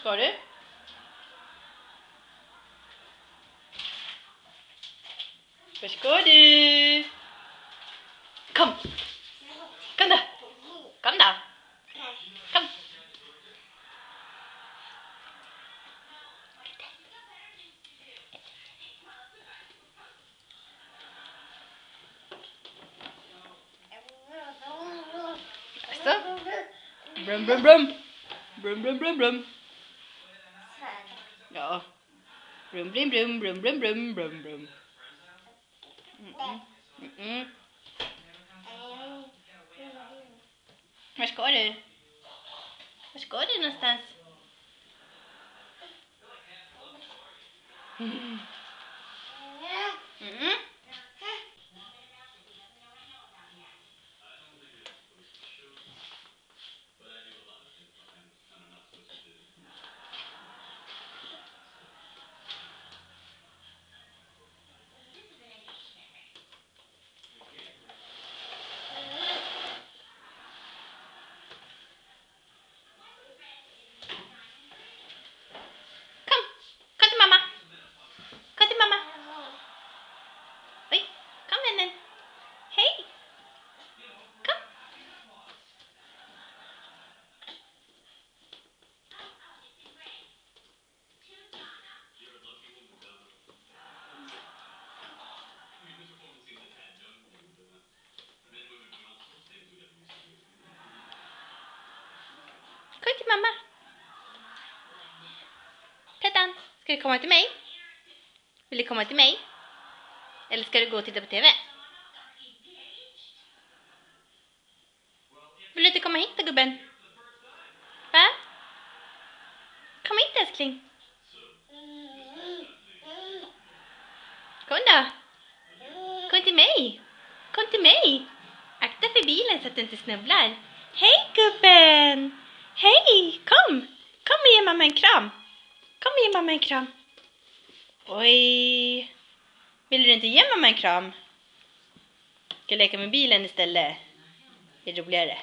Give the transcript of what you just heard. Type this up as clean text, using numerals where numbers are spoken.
ska du? Var ska du? Kom! Kom då! Kom då! Kom! Så. Brum brum brum. Brum brum brum brum. Ja. Brum brum brum brum brum brum brum brum. Var ska du? Var ska du någonstans? Kom till mamma. Pettan, ska du komma till mig? Vill du komma till mig? Eller ska du gå och titta på TV? Vill du inte komma hit då, gubben? Va? Kom hit, älskling. Kom då. Kom till mig. Kom till mig. Akta för bilen så att du inte snubblar. Hej, gubben. Hej, kom. Kom och ge mamma en kram. Kom och ge mamma en kram. Oj. Vill du inte ge mamma en kram? Ska jag leka med bilen istället? Det är roligare.